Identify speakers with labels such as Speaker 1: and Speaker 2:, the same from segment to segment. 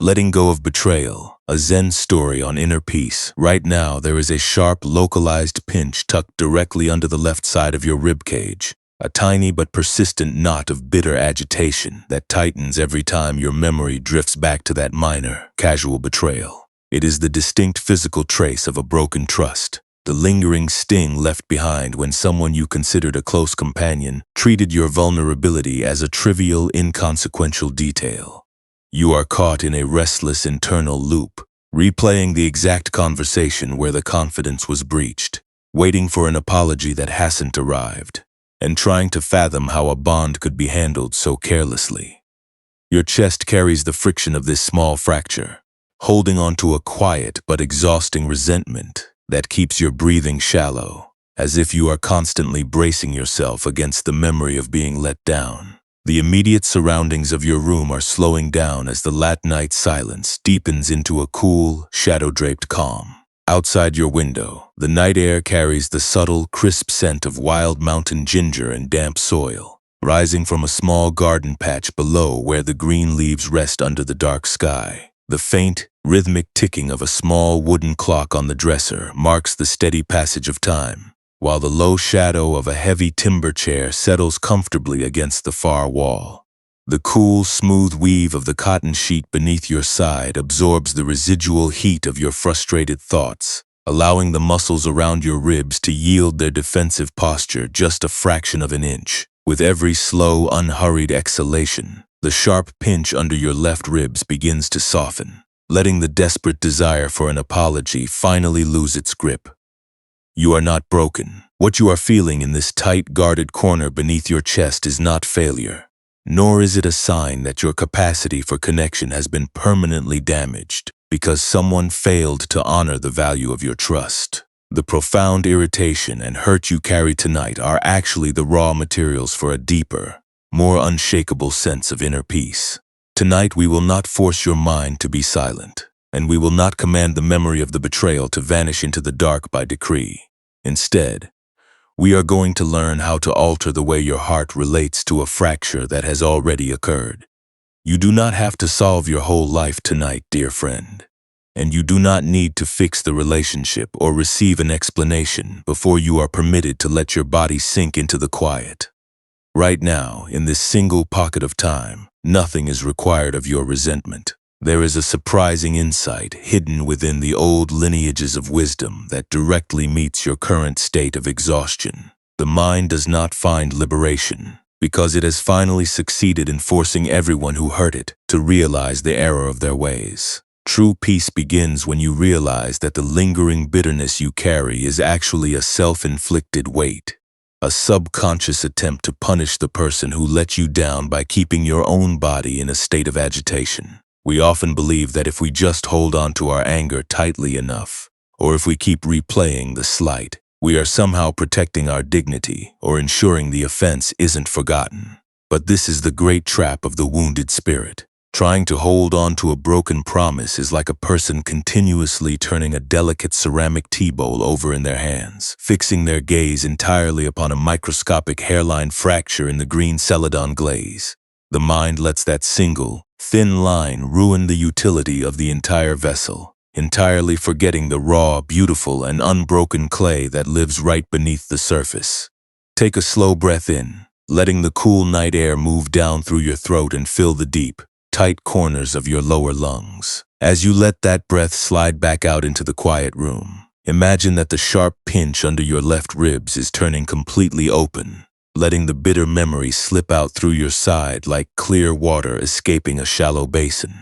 Speaker 1: Letting Go of Betrayal, a Zen story on inner peace. Right now, there is a sharp, localized pinch tucked directly under the left side of your rib cage, a tiny but persistent knot of bitter agitation that tightens every time your memory drifts back to that minor, casual betrayal. It is the distinct physical trace of a broken trust, the lingering sting left behind when someone you considered a close companion treated your vulnerability as a trivial, inconsequential detail. You are caught in a restless internal loop, replaying the exact conversation where the confidence was breached, waiting for an apology that hasn't arrived, and trying to fathom how a bond could be handled so carelessly. Your chest carries the friction of this small fracture, holding on to a quiet but exhausting resentment that keeps your breathing shallow, as if you are constantly bracing yourself against the memory of being let down. The immediate surroundings of your room are slowing down as the late night silence deepens into a cool, shadow-draped calm. Outside your window, the night air carries the subtle, crisp scent of wild mountain ginger and damp soil, rising from a small garden patch below where the green leaves rest under the dark sky. The faint, rhythmic ticking of a small wooden clock on the dresser marks the steady passage of time, while the low shadow of a heavy timber chair settles comfortably against the far wall. The cool, smooth weave of the cotton sheet beneath your side absorbs the residual heat of your frustrated thoughts, allowing the muscles around your ribs to yield their defensive posture just a fraction of an inch. With every slow, unhurried exhalation, the sharp pinch under your left ribs begins to soften, letting the desperate desire for an apology finally lose its grip. You are not broken. What you are feeling in this tight, guarded corner beneath your chest is not failure, nor is it a sign that your capacity for connection has been permanently damaged because someone failed to honor the value of your trust. The profound irritation and hurt you carry tonight are actually the raw materials for a deeper, more unshakable sense of inner peace. Tonight we will not force your mind to be silent, and we will not command the memory of the betrayal to vanish into the dark by decree. Instead, we are going to learn how to alter the way your heart relates to a fracture that has already occurred. You do not have to solve your whole life tonight, dear friend, and you do not need to fix the relationship or receive an explanation before you are permitted to let your body sink into the quiet. Right now, in this single pocket of time, nothing is required of your resentment. There is a surprising insight hidden within the old lineages of wisdom that directly meets your current state of exhaustion. The mind does not find liberation because it has finally succeeded in forcing everyone who hurt it to realize the error of their ways. True peace begins when you realize that the lingering bitterness you carry is actually a self-inflicted weight, a subconscious attempt to punish the person who let you down by keeping your own body in a state of agitation. We often believe that if we just hold on to our anger tightly enough, or if we keep replaying the slight, we are somehow protecting our dignity or ensuring the offense isn't forgotten. But this is the great trap of the wounded spirit. Trying to hold on to a broken promise is like a person continuously turning a delicate ceramic tea bowl over in their hands, fixing their gaze entirely upon a microscopic hairline fracture in the green celadon glaze. The mind lets that single, thin line ruin the utility of the entire vessel, entirely forgetting the raw, beautiful, and unbroken clay that lives right beneath the surface. Take a slow breath in, letting the cool night air move down through your throat and fill the deep, tight corners of your lower lungs. As you let that breath slide back out into the quiet room, imagine that the sharp pinch under your left ribs is turning completely open, letting the bitter memory slip out through your side like clear water escaping a shallow basin.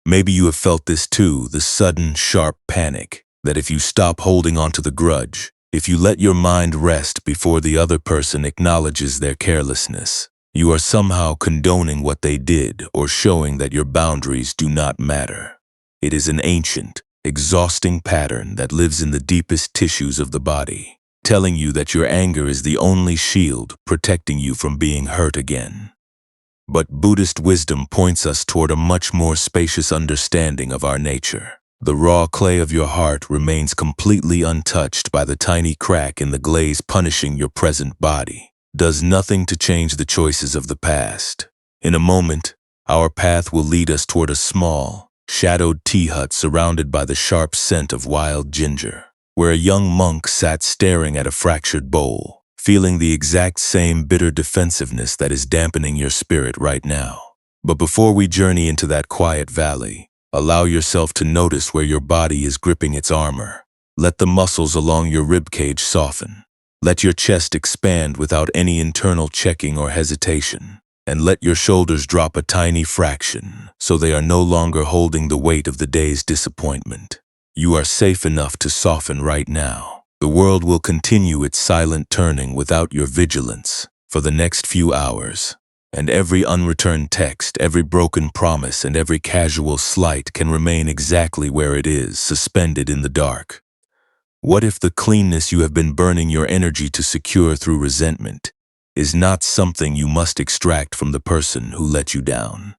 Speaker 1: Maybe you have felt this too, the sudden, sharp panic that if you stop holding on to the grudge, if you let your mind rest before the other person acknowledges their carelessness, you are somehow condoning what they did or showing that your boundaries do not matter. It is an ancient, exhausting pattern that lives in the deepest tissues of the body, telling you that your anger is the only shield protecting you from being hurt again. But Buddhist wisdom points us toward a much more spacious understanding of our nature. The raw clay of your heart remains completely untouched by the tiny crack in the glaze punishing your present body, does nothing to change the choices of the past. In a moment, our path will lead us toward a small, shadowed tea hut surrounded by the sharp scent of wild ginger, where a young monk sat staring at a fractured bowl, feeling the exact same bitter defensiveness that is dampening your spirit right now. But before we journey into that quiet valley, allow yourself to notice where your body is gripping its armor. Let the muscles along your ribcage soften. Let your chest expand without any internal checking or hesitation. And let your shoulders drop a tiny fraction so they are no longer holding the weight of the day's disappointment. You are safe enough to soften right now. The world will continue its silent turning without your vigilance for the next few hours. And every unreturned text, every broken promise, and every casual slight can remain exactly where it is, suspended in the dark. What if the cleanness you have been burning your energy to secure through resentment is not something you must extract from the person who let you down,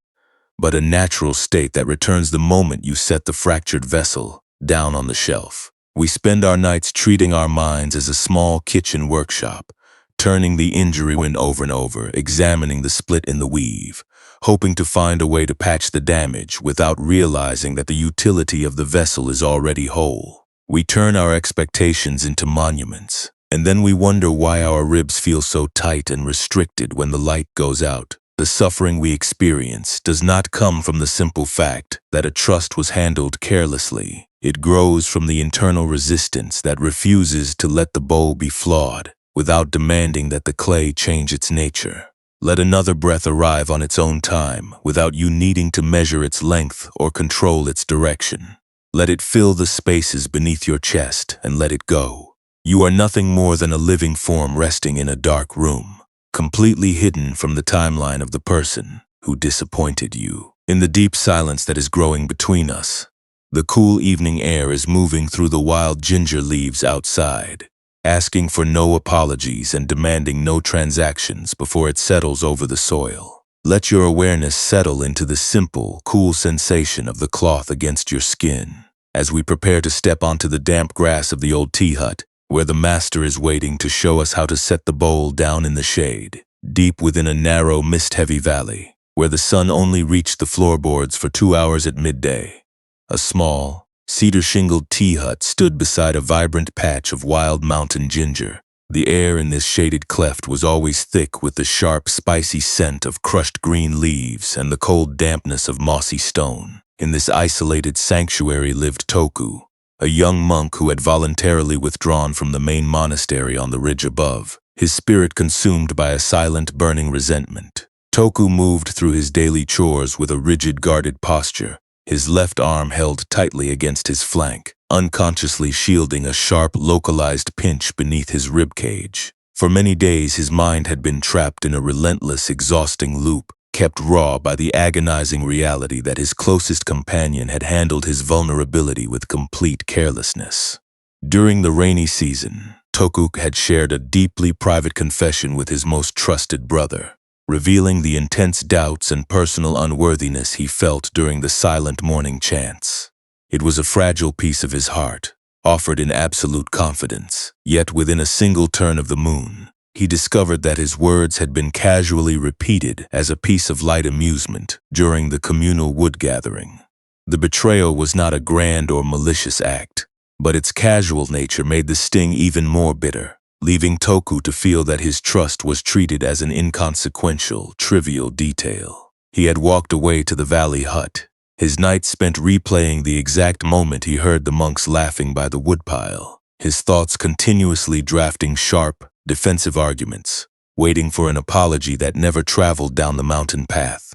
Speaker 1: but a natural state that returns the moment you set the fractured vessel down on the shelf? We spend our nights treating our minds as a small kitchen workshop, turning the injury wound over and over, examining the split in the weave, hoping to find a way to patch the damage without realizing that the utility of the vessel is already whole. We turn our expectations into monuments, and then we wonder why our ribs feel so tight and restricted when the light goes out. The suffering we experience does not come from the simple fact that a trust was handled carelessly. It grows from the internal resistance that refuses to let the bowl be flawed without demanding that the clay change its nature. Let another breath arrive on its own time without you needing to measure its length or control its direction. Let it fill the spaces beneath your chest and let it go. You are nothing more than a living form resting in a dark room, completely hidden from the timeline of the person who disappointed you. In the deep silence that is growing between us, the cool evening air is moving through the wild ginger leaves outside, asking for no apologies and demanding no transactions before it settles over the soil. Let your awareness settle into the simple, cool sensation of the cloth against your skin as we prepare to step onto the damp grass of the old tea hut, where the master is waiting to show us how to set the bowl down in the shade, deep within a narrow, mist-heavy valley, where the sun only reached the floorboards for 2 hours at midday. A small, cedar-shingled tea hut stood beside a vibrant patch of wild mountain ginger. The air in this shaded cleft was always thick with the sharp, spicy scent of crushed green leaves and the cold dampness of mossy stone. In this isolated sanctuary lived Toku, a young monk who had voluntarily withdrawn from the main monastery on the ridge above, his spirit consumed by a silent, burning resentment. Toku moved through his daily chores with a rigid, guarded posture, his left arm held tightly against his flank, unconsciously shielding a sharp, localized pinch beneath his ribcage. For many days, his mind had been trapped in a relentless, exhausting loop, kept raw by the agonizing reality that his closest companion had handled his vulnerability with complete carelessness. During the rainy season, Toku had shared a deeply private confession with his most trusted brother, revealing the intense doubts and personal unworthiness he felt during the silent morning chants. It was a fragile piece of his heart, offered in absolute confidence, yet within a single turn of the moon, he discovered that his words had been casually repeated as a piece of light amusement during the communal wood gathering. The betrayal was not a grand or malicious act, but its casual nature made the sting even more bitter, leaving Toku to feel that his trust was treated as an inconsequential, trivial detail. He had walked away to the valley hut, his night spent replaying the exact moment he heard the monks laughing by the woodpile, his thoughts continuously drafting sharp, defensive arguments, waiting for an apology that never traveled down the mountain path.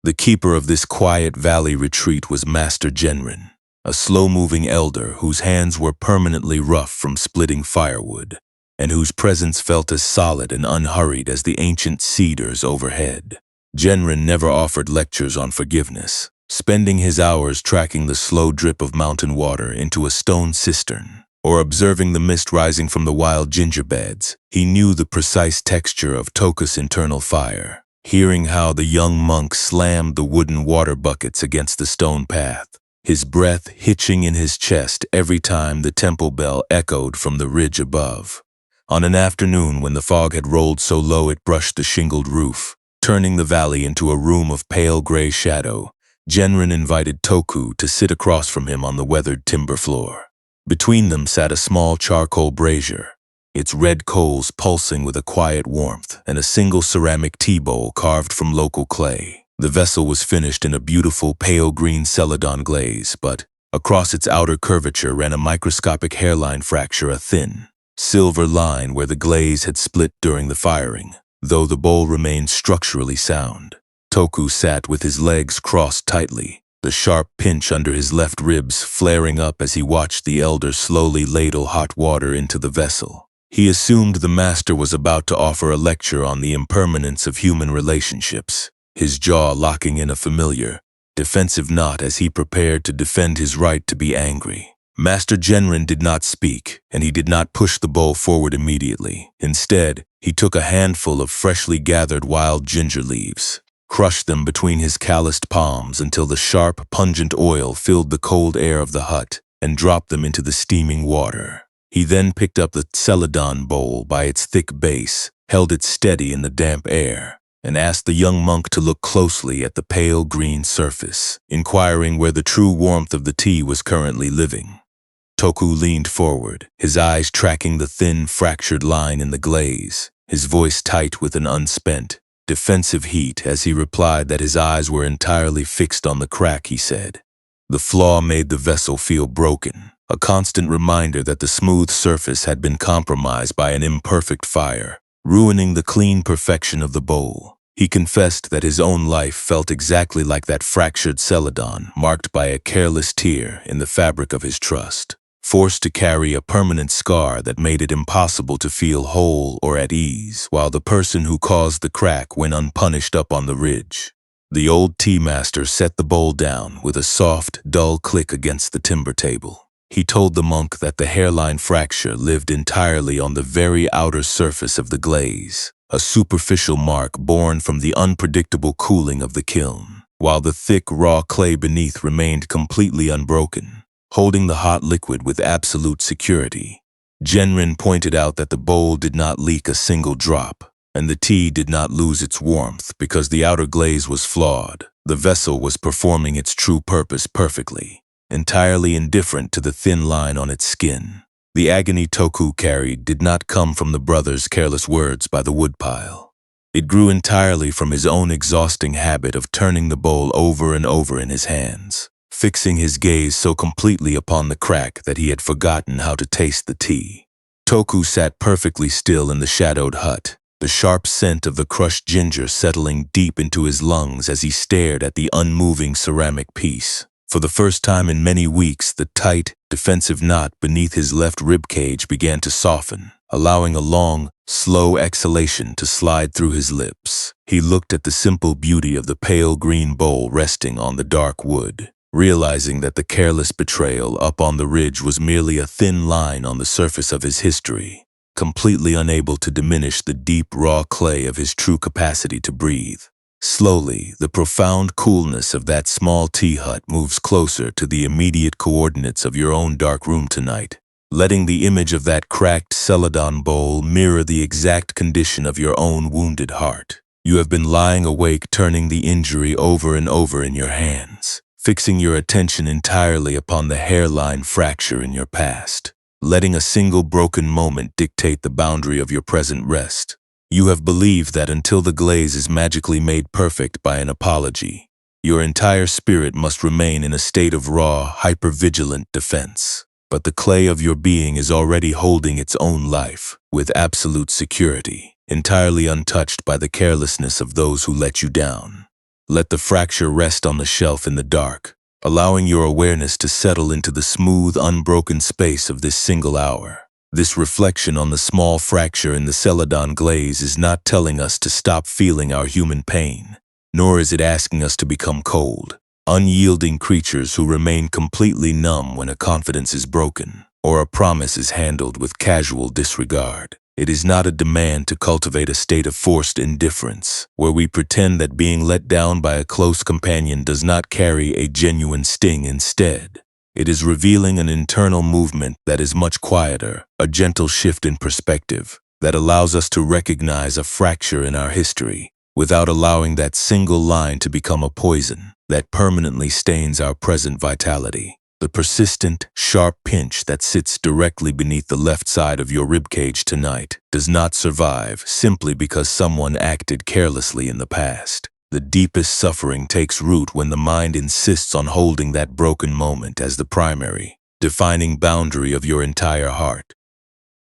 Speaker 1: The keeper of this quiet valley retreat was Master Genrin, a slow-moving elder whose hands were permanently rough from splitting firewood, and whose presence felt as solid and unhurried as the ancient cedars overhead. Genrin never offered lectures on forgiveness, spending his hours tracking the slow drip of mountain water into a stone cistern, or observing the mist rising from the wild ginger beds. He knew the precise texture of Toku's internal fire, hearing how the young monk slammed the wooden water buckets against the stone path, his breath hitching in his chest every time the temple bell echoed from the ridge above. On an afternoon when the fog had rolled so low it brushed the shingled roof, turning the valley into a room of pale gray shadow, Genrin invited Toku to sit across from him on the weathered timber floor. Between them sat a small charcoal brazier, its red coals pulsing with a quiet warmth, and a single ceramic tea bowl carved from local clay. The vessel was finished in a beautiful pale green celadon glaze, but across its outer curvature ran a microscopic hairline fracture, a thin, silver line where the glaze had split during the firing, though the bowl remained structurally sound. Toku sat with his legs crossed tightly, the sharp pinch under his left ribs flaring up as he watched the elder slowly ladle hot water into the vessel. He assumed the master was about to offer a lecture on the impermanence of human relationships, his jaw locking in a familiar, defensive knot as he prepared to defend his right to be angry. Master Genrin did not speak, and he did not push the bowl forward immediately. Instead, he took a handful of freshly gathered wild ginger leaves, crushed them between his calloused palms until the sharp, pungent oil filled the cold air of the hut, and dropped them into the steaming water. He then picked up the celadon bowl by its thick base, held it steady in the damp air, and asked the young monk to look closely at the pale green surface, inquiring where the true warmth of the tea was currently living. Toku leaned forward, his eyes tracking the thin, fractured line in the glaze, his voice tight with an unspent, defensive heat as he replied that his eyes were entirely fixed on the crack. He said, "The flaw made the vessel feel broken, a constant reminder that the smooth surface had been compromised by an imperfect fire, ruining the clean perfection of the bowl." He confessed that his own life felt exactly like that fractured celadon, marked by a careless tear in the fabric of his trust, forced to carry a permanent scar that made it impossible to feel whole or at ease, while the person who caused the crack went unpunished up on the ridge. The old tea master set the bowl down with a soft, dull click against the timber table. He told the monk that the hairline fracture lived entirely on the very outer surface of the glaze, a superficial mark born from the unpredictable cooling of the kiln, while the thick, raw clay beneath remained completely unbroken, holding the hot liquid with absolute security. Genrin pointed out that the bowl did not leak a single drop, and the tea did not lose its warmth because the outer glaze was flawed. The vessel was performing its true purpose perfectly, entirely indifferent to the thin line on its skin. The agony Toku carried did not come from the brother's careless words by the woodpile. It grew entirely from his own exhausting habit of turning the bowl over and over in his hands, fixing his gaze so completely upon the crack that he had forgotten how to taste the tea. Toku sat perfectly still in the shadowed hut, the sharp scent of the crushed ginger settling deep into his lungs as he stared at the unmoving ceramic piece. For the first time in many weeks, the tight, defensive knot beneath his left ribcage began to soften, allowing a long, slow exhalation to slide through his lips. He looked at the simple beauty of the pale green bowl resting on the dark wood, realizing that the careless betrayal up on the ridge was merely a thin line on the surface of his history, completely unable to diminish the deep, raw clay of his true capacity to breathe. Slowly, the profound coolness of that small tea hut moves closer to the immediate coordinates of your own dark room tonight, letting the image of that cracked celadon bowl mirror the exact condition of your own wounded heart. You have been lying awake turning the injury over and over in your hands, fixing your attention entirely upon the hairline fracture in your past, letting a single broken moment dictate the boundary of your present rest. You have believed that until the glaze is magically made perfect by an apology, your entire spirit must remain in a state of raw, hypervigilant defense. But the clay of your being is already holding its own life, with absolute security, entirely untouched by the carelessness of those who let you down. Let the fracture rest on the shelf in the dark, allowing your awareness to settle into the smooth, unbroken space of this single hour. This reflection on the small fracture in the celadon glaze is not telling us to stop feeling our human pain, nor is it asking us to become cold, unyielding creatures who remain completely numb when a confidence is broken, or a promise is handled with casual disregard. It is not a demand to cultivate a state of forced indifference, where we pretend that being let down by a close companion does not carry a genuine sting instead. It is revealing an internal movement that is much quieter, a gentle shift in perspective that allows us to recognize a fracture in our history without allowing that single line to become a poison. that permanently stains our present vitality. The persistent, sharp pinch that sits directly beneath the left side of your ribcage tonight does not survive simply because someone acted carelessly in the past. The deepest suffering takes root when the mind insists on holding that broken moment as the primary, defining boundary of your entire heart.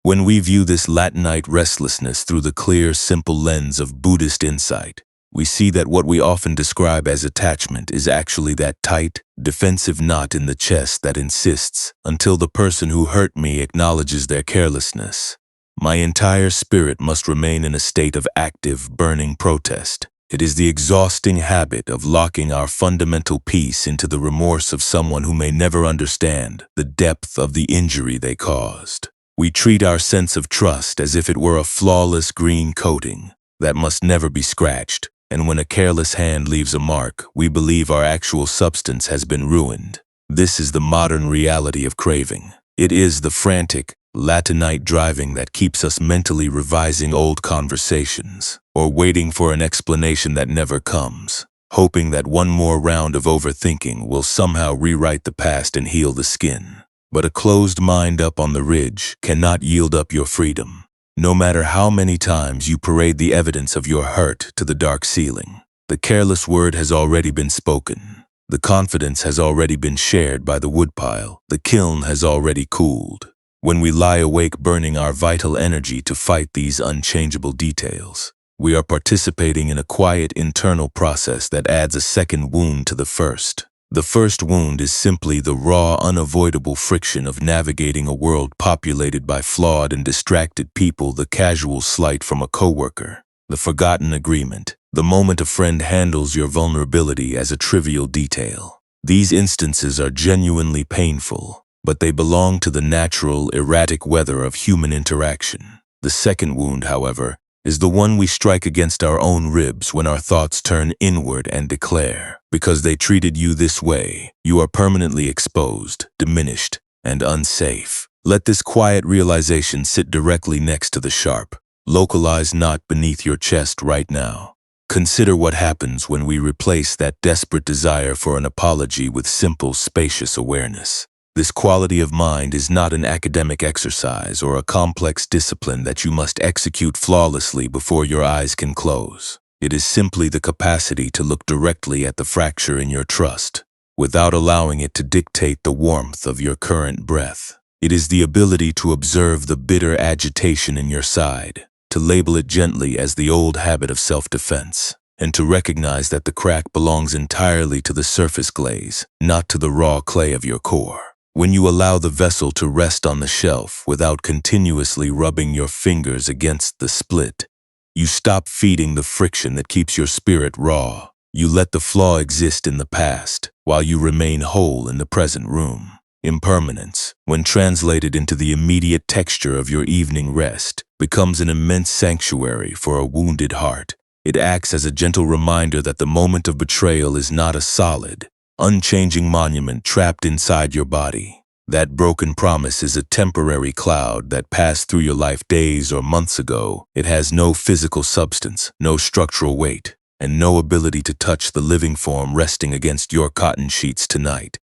Speaker 1: When we view this Latinite restlessness through the clear, simple lens of Buddhist insight, we see that what we often describe as attachment is actually that tight, defensive knot in the chest that insists, until the person who hurt me acknowledges their carelessness, my entire spirit must remain in a state of active, burning protest. It is the exhausting habit of locking our fundamental peace into the remorse of someone who may never understand the depth of the injury they caused. We treat our sense of trust as if it were a flawless green coating that must never be scratched, and when a careless hand leaves a mark, we believe our actual substance has been ruined. This is the modern reality of craving. It is the frantic, Latinite driving that keeps us mentally revising old conversations, or waiting for an explanation that never comes, hoping that one more round of overthinking will somehow rewrite the past and heal the skin. But a closed mind up on the ridge cannot yield up your freedom, no matter how many times you parade the evidence of your hurt to the dark ceiling. The careless word has already been spoken. The confidence has already been shared by the woodpile. The kiln has already cooled. When we lie awake burning our vital energy to fight these unchangeable details, we are participating in a quiet internal process that adds a second wound to the first. The first wound is simply the raw, unavoidable friction of navigating a world populated by flawed and distracted people, the casual slight from a coworker, the forgotten agreement, the moment a friend handles your vulnerability as a trivial detail. These instances are genuinely painful, but they belong to the natural, erratic weather of human interaction. The second wound, however, is the one we strike against our own ribs when our thoughts turn inward and declare, because they treated you this way, you are permanently exposed, diminished, and unsafe. Let this quiet realization sit directly next to the sharp, localized knot beneath your chest right now. Consider what happens when we replace that desperate desire for an apology with simple, spacious awareness. This quality of mind is not an academic exercise or a complex discipline that you must execute flawlessly before your eyes can close. It is simply the capacity to look directly at the fracture in your trust, without allowing it to dictate the warmth of your current breath. It is the ability to observe the bitter agitation in your side, to label it gently as the old habit of self-defense, and to recognize that the crack belongs entirely to the surface glaze, not to the raw clay of your core. When you allow the vessel to rest on the shelf without continuously rubbing your fingers against the split, you stop feeding the friction that keeps your spirit raw. You let the flaw exist in the past while you remain whole in the present room. Impermanence, when translated into the immediate texture of your evening rest, becomes an immense sanctuary for a wounded heart. It acts as a gentle reminder that the moment of betrayal is not a solid, unchanging monument trapped inside your body. That broken promise is a temporary cloud that passed through your life days or months ago. It has no physical substance, no structural weight, and no ability to touch the living form resting against your cotton sheets tonight.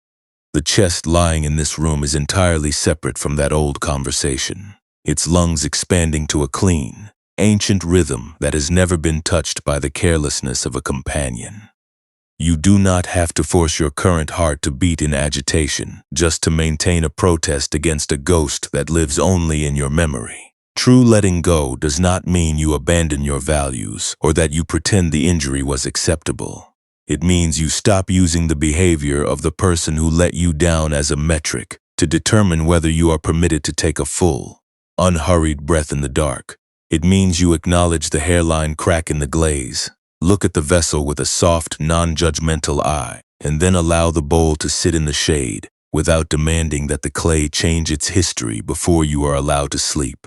Speaker 1: The chest lying in this room is entirely separate from that old conversation, its lungs expanding to a clean, ancient rhythm that has never been touched by the carelessness of a companion. You do not have to force your current heart to beat in agitation just to maintain a protest against a ghost that lives only in your memory. True letting go does not mean you abandon your values or that you pretend the injury was acceptable. It means you stop using the behavior of the person who let you down as a metric to determine whether you are permitted to take a full, unhurried breath in the dark. It means you acknowledge the hairline crack in the glaze, look at the vessel with a soft, non-judgmental eye, and then allow the bowl to sit in the shade without demanding that the clay change its history before you are allowed to sleep.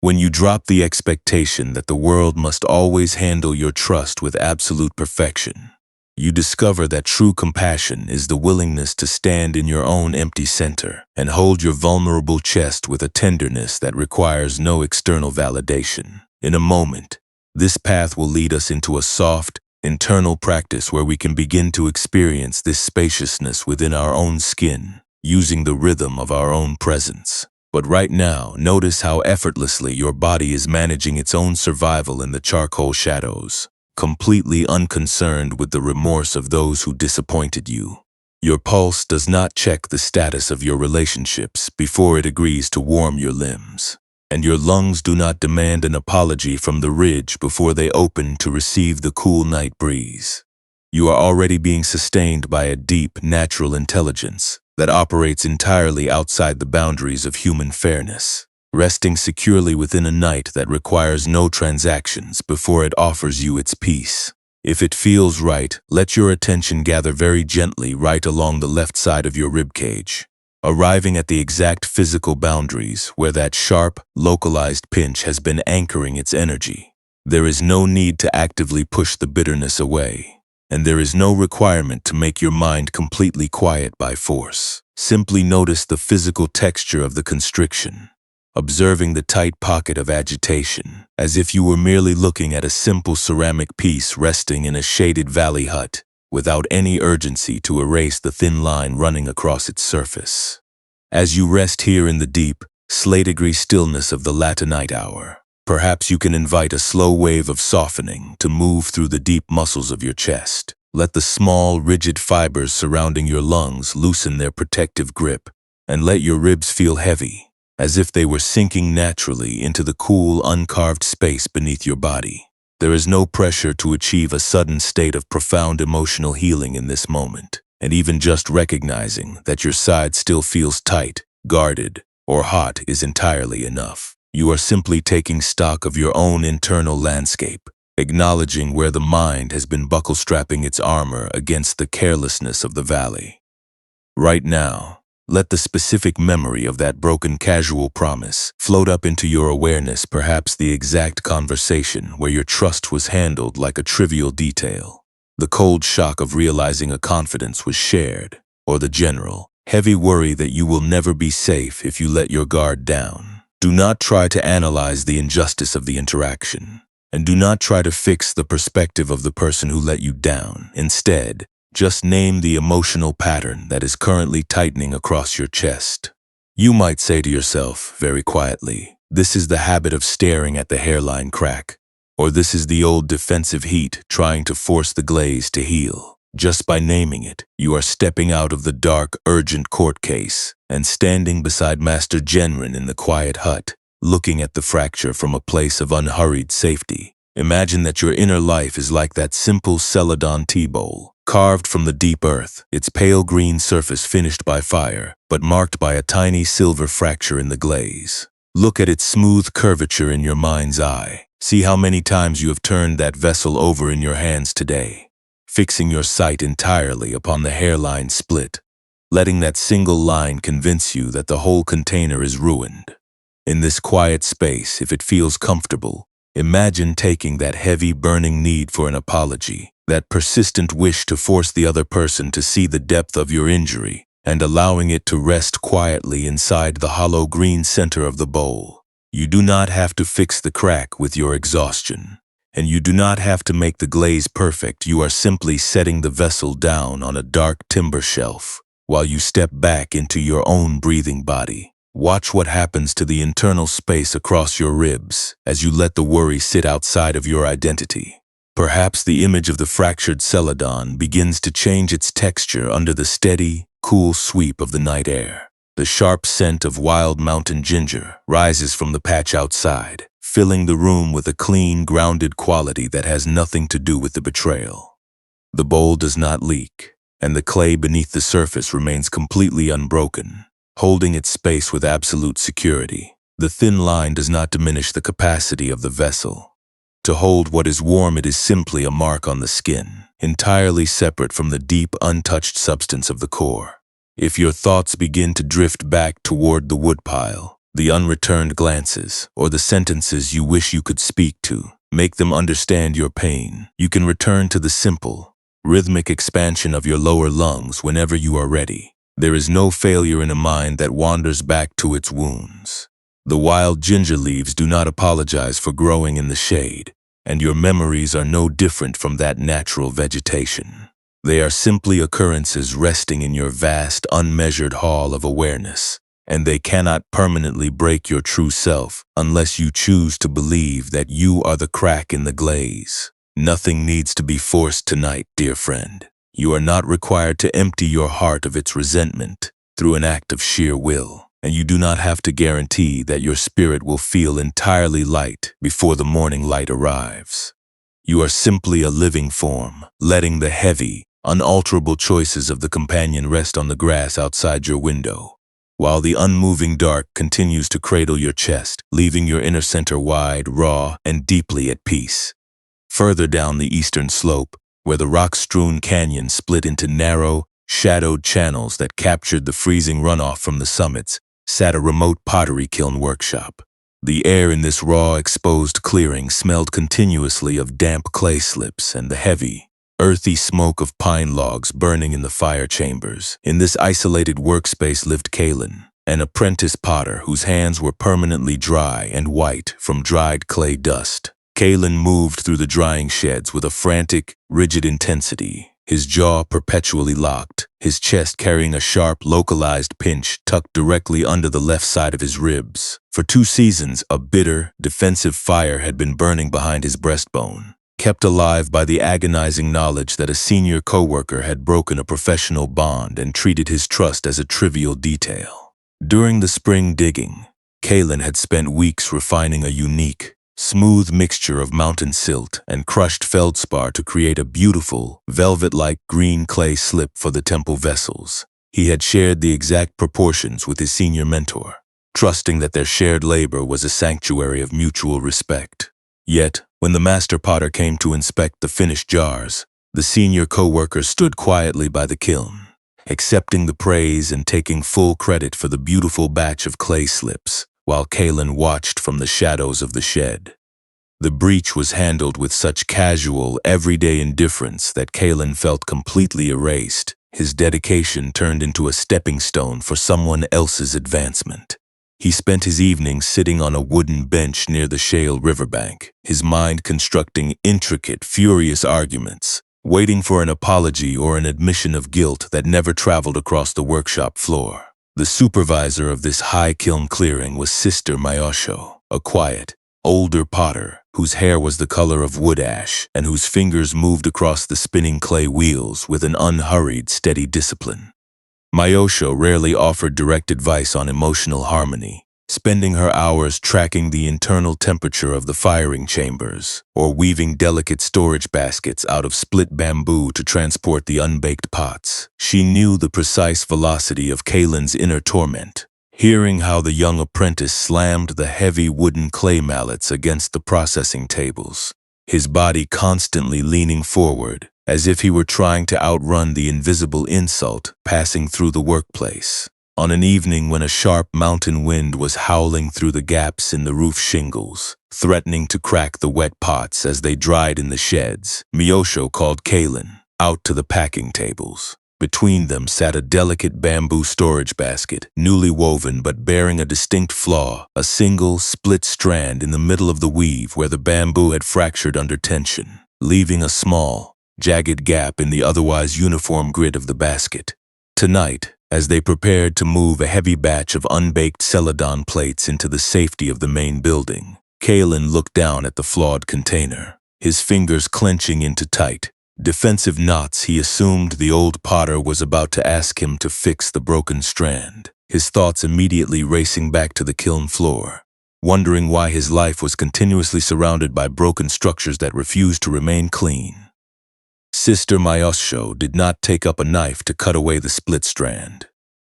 Speaker 1: When you drop the expectation that the world must always handle your trust with absolute perfection, you discover that true compassion is the willingness to stand in your own empty center and hold your vulnerable chest with a tenderness that requires no external validation. In a moment, this path will lead us into a soft, internal practice where we can begin to experience this spaciousness within our own skin, using the rhythm of our own presence. But right now, notice how effortlessly your body is managing its own survival in the charcoal shadows, completely unconcerned with the remorse of those who disappointed you. Your pulse does not check the status of your relationships before it agrees to warm your limbs, and your lungs do not demand an apology from the ridge before they open to receive the cool night breeze. You are already being sustained by a deep, natural intelligence that operates entirely outside the boundaries of human fairness, resting securely within a night that requires no transactions before it offers you its peace. If it feels right, let your attention gather very gently right along the left side of your ribcage, arriving at the exact physical boundaries where that sharp, localized pinch has been anchoring its energy. There is no need to actively push the bitterness away, and there is no requirement to make your mind completely quiet by force. Simply notice the physical texture of the constriction, observing the tight pocket of agitation, as if you were merely looking at a simple ceramic piece resting in a shaded valley hut, without any urgency to erase the thin line running across its surface. As you rest here in the deep, slate-degree stillness of the latter night hour, perhaps you can invite a slow wave of softening to move through the deep muscles of your chest. Let the small, rigid fibers surrounding your lungs loosen their protective grip, and let your ribs feel heavy, as if they were sinking naturally into the cool, uncarved space beneath your body. There is no pressure to achieve a sudden state of profound emotional healing in this moment, and even just recognizing that your side still feels tight, guarded, or hot is entirely enough. You are simply taking stock of your own internal landscape, acknowledging where the mind has been buckle-strapping its armor against the carelessness of the valley. Right now, let the specific memory of that broken casual promise float up into your awareness, perhaps the exact conversation where your trust was handled like a trivial detail, the cold shock of realizing a confidence was shared, or the general, heavy worry that you will never be safe if you let your guard down. Do not try to analyze the injustice of the interaction, and do not try to fix the perspective of the person who let you down. Instead, just name the emotional pattern that is currently tightening across your chest. You might say to yourself, very quietly, "This is the habit of staring at the hairline crack," or "This is the old defensive heat trying to force the glaze to heal." Just by naming it, you are stepping out of the dark, urgent court case and standing beside Master Genrin in the quiet hut, looking at the fracture from a place of unhurried safety. Imagine that your inner life is like that simple celadon tea bowl, carved from the deep earth, its pale green surface finished by fire, but marked by a tiny silver fracture in the glaze. Look at its smooth curvature in your mind's eye. See how many times you have turned that vessel over in your hands today, fixing your sight entirely upon the hairline split, letting that single line convince you that the whole container is ruined. In this quiet space, if it feels comfortable, imagine taking that heavy, burning need for an apology, that persistent wish to force the other person to see the depth of your injury, and allowing it to rest quietly inside the hollow green center of the bowl. You do not have to fix the crack with your exhaustion, and you do not have to make the glaze perfect. You are simply setting the vessel down on a dark timber shelf while you step back into your own breathing body. Watch what happens to the internal space across your ribs as you let the worry sit outside of your identity. Perhaps the image of the fractured celadon begins to change its texture under the steady, cool sweep of the night air. The sharp scent of wild mountain ginger rises from the patch outside, filling the room with a clean, grounded quality that has nothing to do with the betrayal. The bowl does not leak, and the clay beneath the surface remains completely unbroken, holding its space with absolute security. The thin line does not diminish the capacity of the vessel to hold what is warm. It is simply a mark on the skin, entirely separate from the deep, untouched substance of the core. If your thoughts begin to drift back toward the woodpile, the unreturned glances, or the sentences you wish you could speak to, make them understand your pain. You can return to the simple, rhythmic expansion of your lower lungs whenever you are ready. There is no failure in a mind that wanders back to its wounds. The wild ginger leaves do not apologize for growing in the shade. and your memories are no different from that natural vegetation. They are simply occurrences resting in your vast, unmeasured hall of awareness, and they cannot permanently break your true self unless you choose to believe that you are the crack in the glaze. Nothing needs to be forced tonight, dear friend. You are not required to empty your heart of its resentment through an act of sheer will, and you do not have to guarantee that your spirit will feel entirely light before the morning light arrives. You are simply a living form, letting the heavy, unalterable choices of the companion rest on the grass outside your window, while the unmoving dark continues to cradle your chest, leaving your inner center wide, raw, and deeply at peace. Further down the eastern slope, where the rock-strewn canyon split into narrow, shadowed channels that captured the freezing runoff from the summits, sat a remote pottery kiln workshop. The air in this raw, exposed clearing smelled continuously of damp clay slips and the heavy, earthy smoke of pine logs burning in the fire chambers. In this isolated workspace lived Kalen, an apprentice potter whose hands were permanently dry and white from dried clay dust. Kalen moved through the drying sheds with a frantic, rigid intensity, his jaw perpetually locked, his chest carrying a sharp, localized pinch tucked directly under the left side of his ribs. For 2 seasons, a bitter, defensive fire had been burning behind his breastbone, kept alive by the agonizing knowledge that a senior coworker had broken a professional bond and treated his trust as a trivial detail. During the spring digging, Kalen had spent weeks refining a unique, smooth mixture of mountain silt and crushed feldspar to create a beautiful, velvet-like green clay slip for the temple vessels. He had shared the exact proportions with his senior mentor, trusting that their shared labor was a sanctuary of mutual respect. Yet, when the master potter came to inspect the finished jars, the senior co-worker stood quietly by the kiln, accepting the praise and taking full credit for the beautiful batch of clay slips, while Kalen watched from the shadows of the shed. The breach was handled with such casual, everyday indifference that Kalen felt completely erased, his dedication turned into a stepping stone for someone else's advancement. He spent his evenings sitting on a wooden bench near the shale riverbank, his mind constructing intricate, furious arguments, waiting for an apology or an admission of guilt that never traveled across the workshop floor. The supervisor of this high kiln clearing was Sister Mayosho, a quiet, older potter whose hair was the color of wood ash and whose fingers moved across the spinning clay wheels with an unhurried, steady discipline. Mayosho rarely offered direct advice on emotional harmony, spending her hours tracking the internal temperature of the firing chambers or weaving delicate storage baskets out of split bamboo to transport the unbaked pots. She knew the precise velocity of Kalen's inner torment, hearing how the young apprentice slammed the heavy wooden clay mallets against the processing tables, his body constantly leaning forward, as if he were trying to outrun the invisible insult passing through the workplace. On an evening when a sharp mountain wind was howling through the gaps in the roof shingles, threatening to crack the wet pots as they dried in the sheds, Miyosho called Kalen out to the packing tables. Between them sat a delicate bamboo storage basket, newly woven but bearing a distinct flaw, a single, split strand in the middle of the weave where the bamboo had fractured under tension, leaving a small, jagged gap in the otherwise uniform grid of the basket. Tonight, as they prepared to move a heavy batch of unbaked celadon plates into the safety of the main building, Kalen looked down at the flawed container, his fingers clenching into tight, defensive knots. He assumed the old potter was about to ask him to fix the broken strand, his thoughts immediately racing back to the kiln floor, wondering why his life was continuously surrounded by broken structures that refused to remain clean. Sister Mayosho did not take up a knife to cut away the split strand,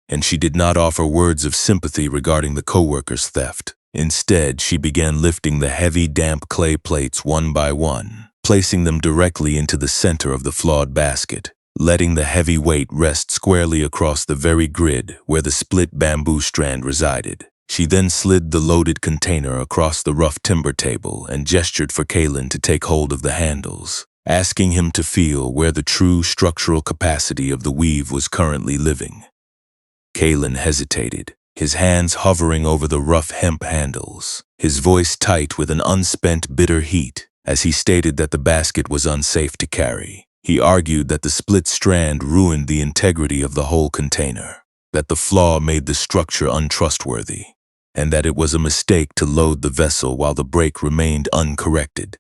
Speaker 1: and she did not offer words of sympathy regarding the co-worker's theft. Instead, she began lifting the heavy, damp clay plates one by one, placing them directly into the center of the flawed basket, letting the heavy weight rest squarely across the very grid where the split bamboo strand resided. She then slid the loaded container across the rough timber table and gestured for Kalen to take hold of the handles, asking him to feel where the true structural capacity of the weave was currently living. Kalen hesitated, his hands hovering over the rough hemp handles, his voice tight with an unspent bitter heat. as he stated that the basket was unsafe to carry. He argued that the split strand ruined the integrity of the whole container, that the flaw made the structure untrustworthy, and that it was a mistake to load the vessel while the break remained uncorrected.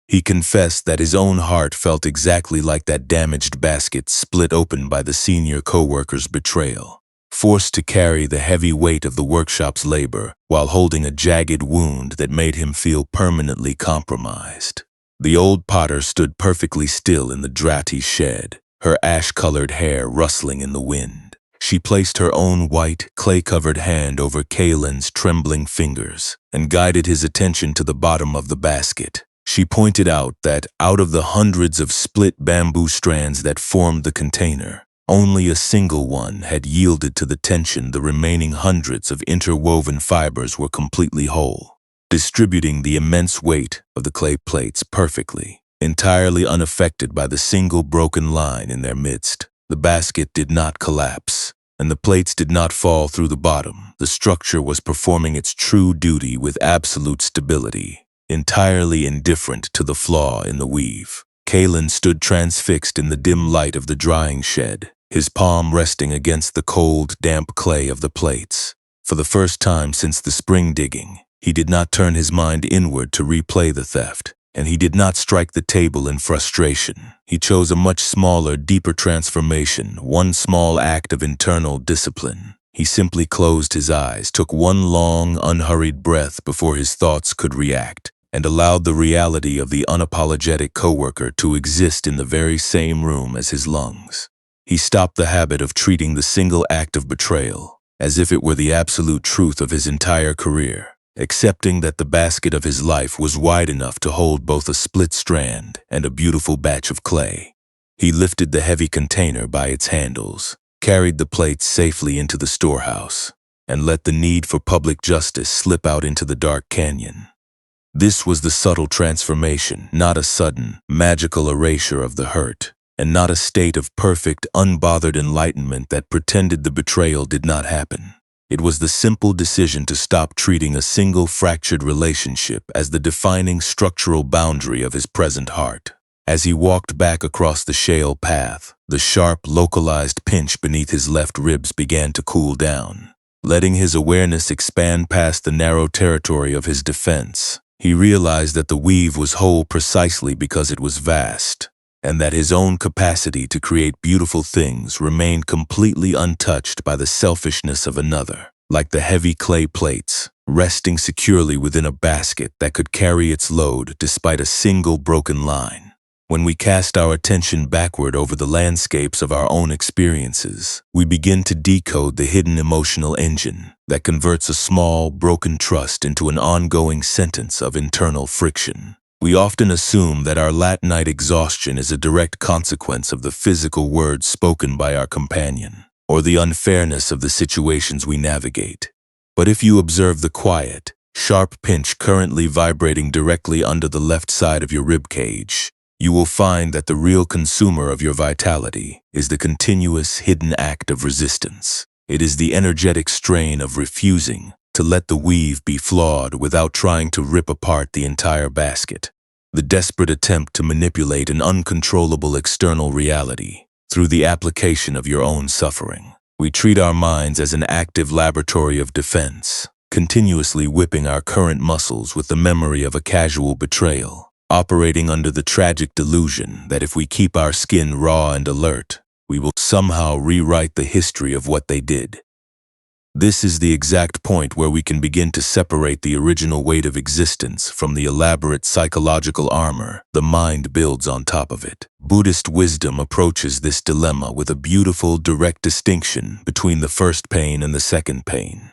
Speaker 1: He confessed that his own heart felt exactly like that damaged basket split open by the senior co-worker's betrayal, forced to carry the heavy weight of the workshop's labor while holding a jagged wound that made him feel permanently compromised. The old potter stood perfectly still in the draughty shed, her ash-colored hair rustling in the wind. She placed her own white, clay-covered hand over Kalen's trembling fingers and guided his attention to the bottom of the basket. She pointed out that out of the hundreds of split bamboo strands that formed the container, only a single one had yielded to the tension. The remaining hundreds of interwoven fibers were completely whole, distributing the immense weight of the clay plates perfectly, entirely unaffected by the single broken line in their midst. The basket did not collapse, and the plates did not fall through the bottom. The structure was performing its true duty with absolute stability, entirely indifferent to the flaw in the weave. Kalen stood transfixed in the dim light of the drying shed, his palm resting against the cold, damp clay of the plates. For the first time since the spring digging, he did not turn his mind inward to replay the theft, and he did not strike the table in frustration. He chose a much smaller, deeper transformation, one small act of internal discipline. He simply closed his eyes, took one long, unhurried breath before his thoughts could react, and allowed the reality of the unapologetic coworker to exist in the very same room as his lungs. He stopped the habit of treating the single act of betrayal as if it were the absolute truth of his entire career, accepting that the basket of his life was wide enough to hold both a split strand and a beautiful batch of clay. He lifted the heavy container by its handles, carried the plates safely into the storehouse, and let the need for public justice slip out into the dark canyon. This was the subtle transformation, not a sudden, magical erasure of the hurt, and not a state of perfect, unbothered enlightenment that pretended the betrayal did not happen. It was the simple decision to stop treating a single fractured relationship as the defining structural boundary of his present heart. As he walked back across the shale path, the sharp, localized pinch beneath his left ribs began to cool down, letting his awareness expand past the narrow territory of his defense. He realized that the weave was whole precisely because it was vast, and that his own capacity to create beautiful things remained completely untouched by the selfishness of another, like the heavy clay plates, resting securely within a basket that could carry its load despite a single broken line. When we cast our attention backward over the landscapes of our own experiences, we begin to decode the hidden emotional engine that converts a small, broken trust into an ongoing sentence of internal friction. We often assume that our late-night exhaustion is a direct consequence of the physical words spoken by our companion, or the unfairness of the situations we navigate. But if you observe the quiet, sharp pinch currently vibrating directly under the left side of your ribcage, you will find that the real consumer of your vitality is the continuous hidden act of resistance. It is the energetic strain of refusing to let the weave be flawed without trying to rip apart the entire basket. The desperate attempt to manipulate an uncontrollable external reality through the application of your own suffering. We treat our minds as an active laboratory of defense, continuously whipping our current muscles with the memory of a casual betrayal, operating under the tragic delusion that if we keep our skin raw and alert, we will somehow rewrite the history of what they did. This is the exact point where we can begin to separate the original weight of existence from the elaborate psychological armor the mind builds on top of it. Buddhist wisdom approaches this dilemma with a beautiful, direct distinction between the first pain and the second pain.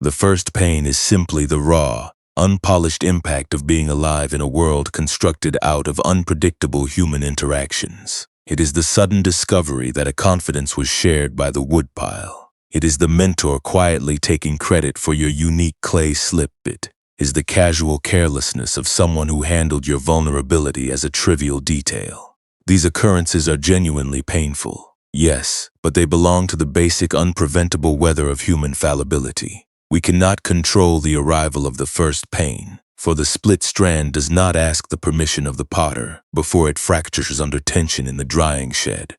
Speaker 1: The first pain is simply the raw, unpolished impact of being alive in a world constructed out of unpredictable human interactions. It is the sudden discovery that a confidence was shared by the woodpile. It is the mentor quietly taking credit for your unique clay slip. It is the casual carelessness of someone who handled your vulnerability as a trivial detail. These occurrences are genuinely painful, yes, but they belong to the basic unpreventable weather of human fallibility. We cannot control the arrival of the first pain, For the split strand does not ask the permission of the potter before it fractures under tension in the drying shed.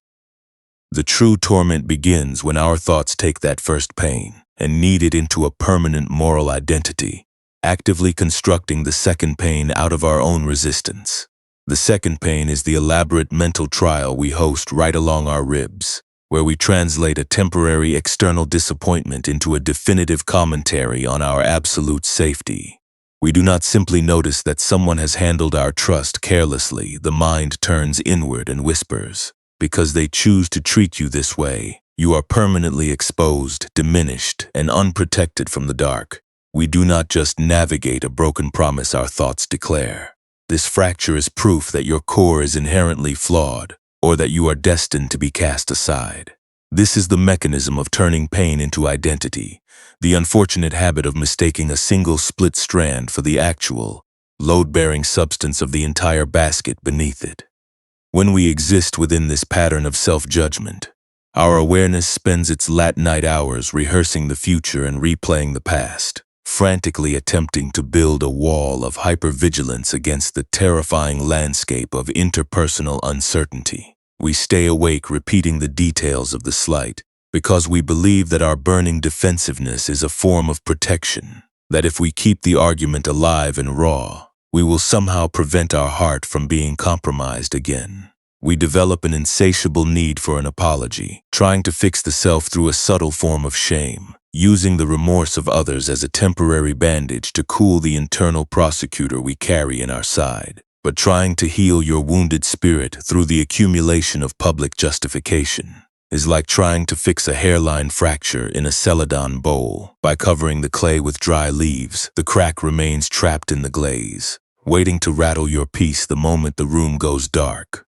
Speaker 1: The true torment begins when our thoughts take that first pain and knead it into a permanent moral identity, actively constructing the second pain out of our own resistance. The second pain is the elaborate mental trial we host right along our ribs, where we translate a temporary external disappointment into a definitive commentary on our absolute safety. We do not simply notice that someone has handled our trust carelessly. The mind turns inward and whispers, "Because they choose to treat you this way, you are permanently exposed, diminished, and unprotected from the dark." We do not just navigate a broken promise, our thoughts declare. This fracture is proof that your core is inherently flawed, or that you are destined to be cast aside. This is the mechanism of turning pain into identity, the unfortunate habit of mistaking a single split strand for the actual, load-bearing substance of the entire basket beneath it. When we exist within this pattern of self-judgment, our awareness spends its late night hours rehearsing the future and replaying the past, frantically attempting to build a wall of hypervigilance against the terrifying landscape of interpersonal uncertainty. We stay awake repeating the details of the slight because we believe that our burning defensiveness is a form of protection, that if we keep the argument alive and raw, we will somehow prevent our heart from being compromised again. We develop an insatiable need for an apology, trying to fix the self through a subtle form of shame, using the remorse of others as a temporary bandage to cool the internal prosecutor we carry in our side. But trying to heal your wounded spirit through the accumulation of public justification is like trying to fix a hairline fracture in a celadon bowl. By covering the clay with dry leaves, the crack remains trapped in the glaze, waiting to rattle your peace the moment the room goes dark.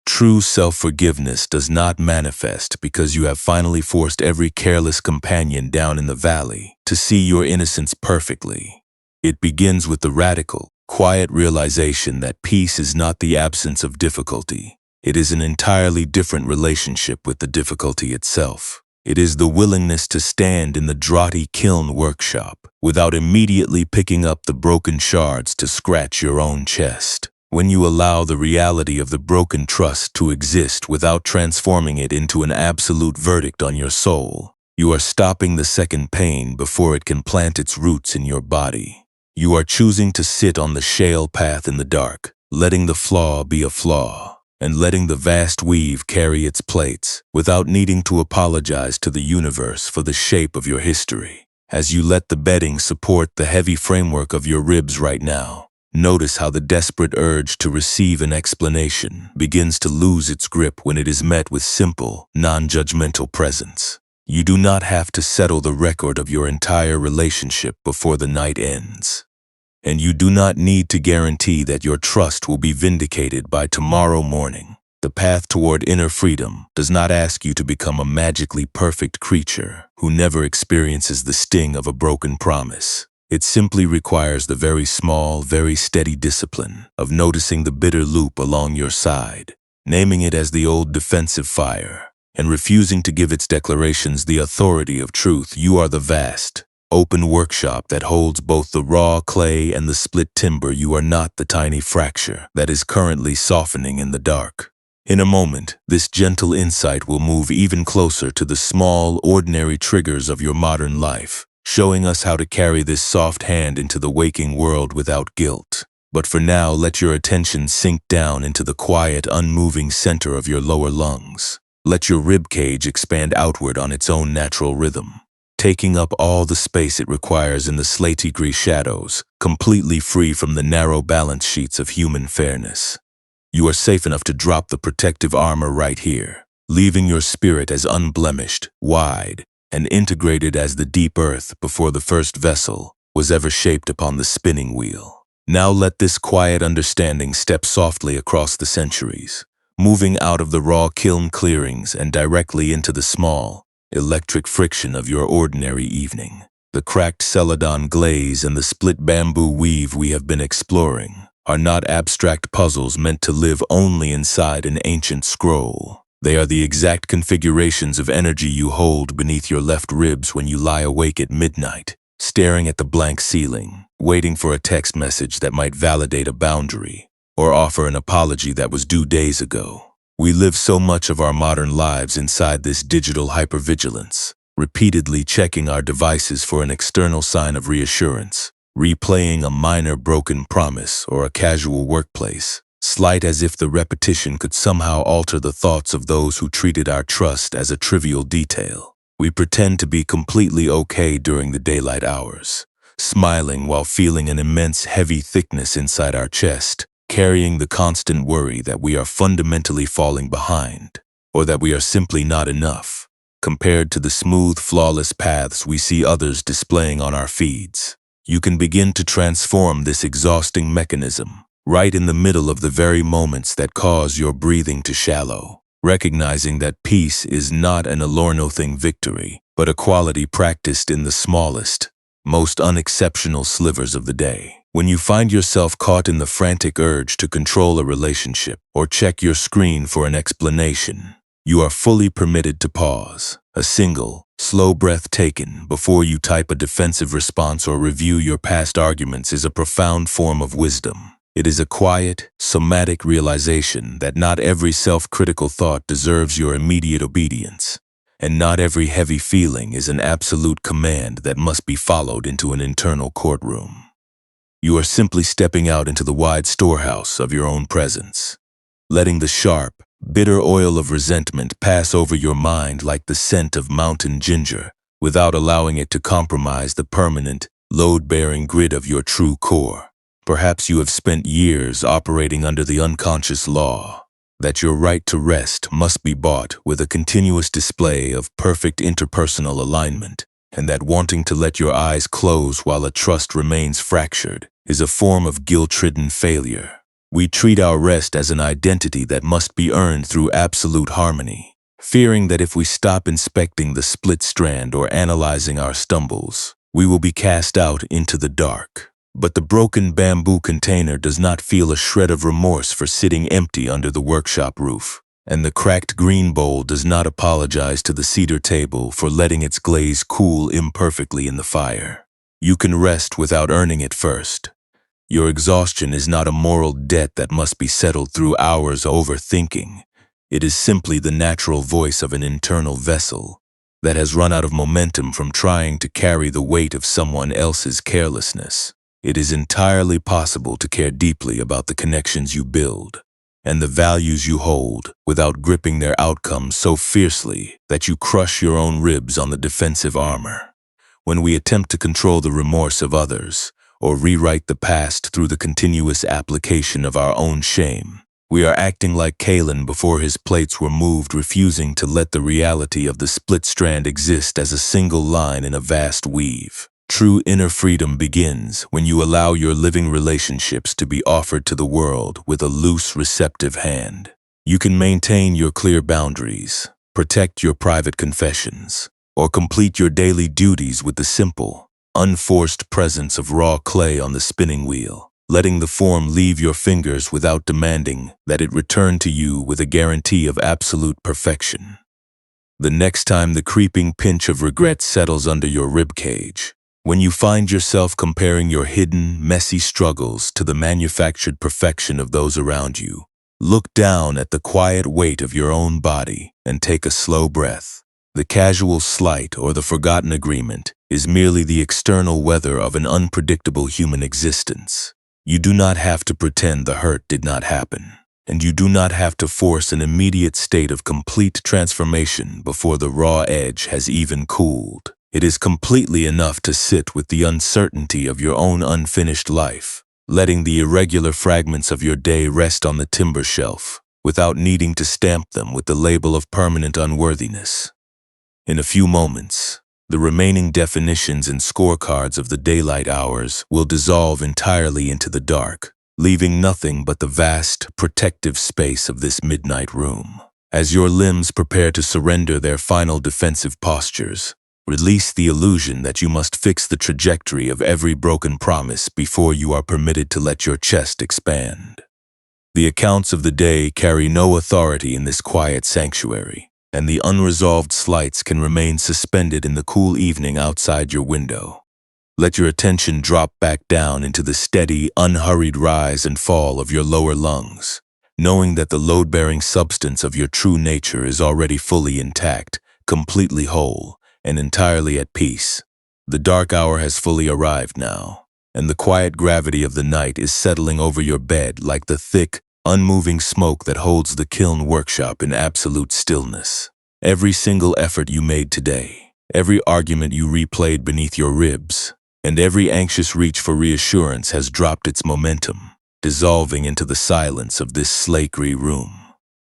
Speaker 1: True self-forgiveness does not manifest because you have finally forced every careless companion down in the valley to see your innocence perfectly. It begins with the radical, quiet realization that peace is not the absence of difficulty. It is an entirely different relationship with the difficulty itself. It is the willingness to stand in the draughty kiln workshop without immediately picking up the broken shards to scratch your own chest. When you allow the reality of the broken trust to exist without transforming it into an absolute verdict on your soul, you are stopping the second pain before it can plant its roots in your body. You are choosing to sit on the shale path in the dark, letting the flaw be a flaw, and letting the vast weave carry its plates without needing to apologize to the universe for the shape of your history. As you let the bedding support the heavy framework of your ribs right now, notice how the desperate urge to receive an explanation begins to lose its grip when it is met with simple, non-judgmental presence. You do not have to settle the record of your entire relationship before the night ends. And you do not need to guarantee that your trust will be vindicated by tomorrow morning. The path toward inner freedom does not ask you to become a magically perfect creature who never experiences the sting of a broken promise. It simply requires the very small, very steady discipline of noticing the bitter loop along your side, naming it as the old defensive fire, and refusing to give its declarations the authority of truth. You are the vast, open workshop that holds both the raw clay and the split timber. You are not the tiny fracture that is currently softening in the dark. In a moment, this gentle insight will move even closer to the small, ordinary triggers of your modern life, showing us how to carry this soft hand into the waking world without guilt. But for now, let your attention sink down into the quiet, unmoving center of your lower lungs. Let your rib cage expand outward on its own natural rhythm, taking up all the space it requires in the slaty gray shadows, completely free from the narrow balance sheets of human fairness. You are safe enough to drop the protective armor right here, leaving your spirit as unblemished, wide, and integrated as the deep earth before the first vessel was ever shaped upon the spinning wheel. Now let this quiet understanding step softly across the centuries, moving out of the raw kiln clearings and directly into the small, electric friction of your ordinary evening. The cracked celadon glaze and the split bamboo weave we have been exploring are not abstract puzzles meant to live only inside an ancient scroll. They are the exact configurations of energy you hold beneath your left ribs when you lie awake at midnight, staring at the blank ceiling, waiting for a text message that might validate a boundary or offer an apology that was due days ago. We live so much of our modern lives inside this digital hypervigilance, repeatedly checking our devices for an external sign of reassurance, replaying a minor broken promise or a casual workplace, slight as if the repetition could somehow alter the thoughts of those who treated our trust as a trivial detail. We pretend to be completely okay during the daylight hours, smiling while feeling an immense heavy thickness inside our chest, carrying the constant worry that we are fundamentally falling behind, or that we are simply not enough, compared to the smooth, flawless paths we see others displaying on our feeds. You can begin to transform this exhausting mechanism right in the middle of the very moments that cause your breathing to shallow, recognizing that peace is not an allure-nothing victory, but a quality practiced in the smallest, most unexceptional slivers of the day. When you find yourself caught in the frantic urge to control a relationship or check your screen for an explanation, you are fully permitted to pause. A single, slow breath taken before you type a defensive response or review your past arguments is a profound form of wisdom. It is a quiet, somatic realization that not every self-critical thought deserves your immediate obedience, and not every heavy feeling is an absolute command that must be followed into an internal courtroom. You are simply stepping out into the wide storehouse of your own presence, letting the sharp, bitter oil of resentment pass over your mind like the scent of mountain ginger, without allowing it to compromise the permanent, load-bearing grit of your true core. Perhaps you have spent years operating under the unconscious law that your right to rest must be bought with a continuous display of perfect interpersonal alignment, and that wanting to let your eyes close while a trust remains fractured is a form of guilt-ridden failure. We treat our rest as an identity that must be earned through absolute harmony, fearing that if we stop inspecting the split strand or analyzing our stumbles, we will be cast out into the dark. But the broken bamboo container does not feel a shred of remorse for sitting empty under the workshop roof, and the cracked green bowl does not apologize to the cedar table for letting its glaze cool imperfectly in the fire. You can rest without earning it first. Your exhaustion is not a moral debt that must be settled through hours of overthinking. It is simply the natural voice of an internal vessel that has run out of momentum from trying to carry the weight of someone else's carelessness. It is entirely possible to care deeply about the connections you build and the values you hold without gripping their outcomes so fiercely that you crush your own ribs on the defensive armor. When we attempt to control the remorse of others or rewrite the past through the continuous application of our own shame, we are acting like Cain before his plates were moved, refusing to let the reality of the split strand exist as a single line in a vast weave. True inner freedom begins when you allow your living relationships to be offered to the world with a loose, receptive hand. You can maintain your clear boundaries, protect your private confessions, or complete your daily duties with the simple, unforced presence of raw clay on the spinning wheel, letting the form leave your fingers without demanding that it return to you with a guarantee of absolute perfection. The next time the creeping pinch of regret settles under your ribcage, when you find yourself comparing your hidden, messy struggles to the manufactured perfection of those around you, look down at the quiet weight of your own body and take a slow breath. The casual slight or the forgotten agreement is merely the external weather of an unpredictable human existence. You do not have to pretend the hurt did not happen, and you do not have to force an immediate state of complete transformation before the raw edge has even cooled. It is completely enough to sit with the uncertainty of your own unfinished life, letting the irregular fragments of your day rest on the timber shelf, without needing to stamp them with the label of permanent unworthiness. In a few moments, the remaining definitions and scorecards of the daylight hours will dissolve entirely into the dark, leaving nothing but the vast, protective space of this midnight room. As your limbs prepare to surrender their final defensive postures, release the illusion that you must fix the trajectory of every broken promise before you are permitted to let your chest expand. The accounts of the day carry no authority in this quiet sanctuary, and the unresolved slights can remain suspended in the cool evening outside your window. Let your attention drop back down into the steady, unhurried rise and fall of your lower lungs, knowing that the load-bearing substance of your true nature is already fully intact, completely whole, and entirely at peace. The dark hour has fully arrived now, and the quiet gravity of the night is settling over your bed like the thick, unmoving smoke that holds the kiln workshop in absolute stillness. Every single effort you made today, every argument you replayed beneath your ribs, and every anxious reach for reassurance has dropped its momentum, dissolving into the silence of this slakery room.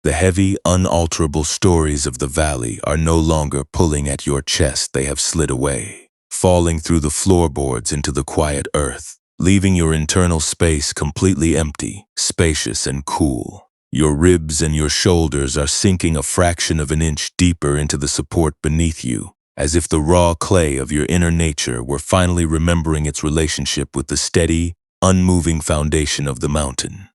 Speaker 1: The heavy, unalterable stories of the valley are no longer pulling at your chest. They have slid away, falling through the floorboards into the quiet earth, leaving your internal space completely empty, spacious, and cool. Your ribs and your shoulders are sinking a fraction of an inch deeper into the support beneath you, as if the raw clay of your inner nature were finally remembering its relationship with the steady, unmoving foundation of the mountain.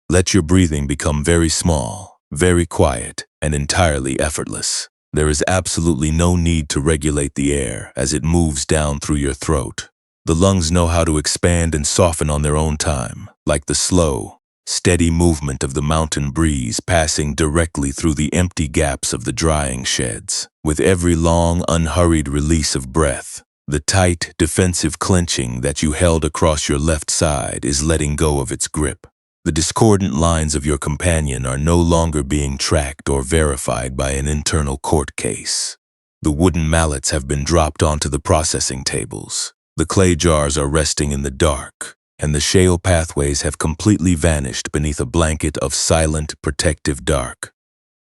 Speaker 1: Let your breathing become very small, very quiet, and entirely effortless. There is absolutely no need to regulate the air as it moves down through your throat. The lungs know how to expand and soften on their own time, like the slow, steady movement of the mountain breeze passing directly through the empty gaps of the drying sheds. With every long, unhurried release of breath, the tight, defensive clenching that you held across your left side is letting go of its grip. The discordant lines of your companion are no longer being tracked or verified by an internal court case. The wooden mallets have been dropped onto the processing tables. The clay jars are resting in the dark, and the shale pathways have completely vanished beneath a blanket of silent, protective dark.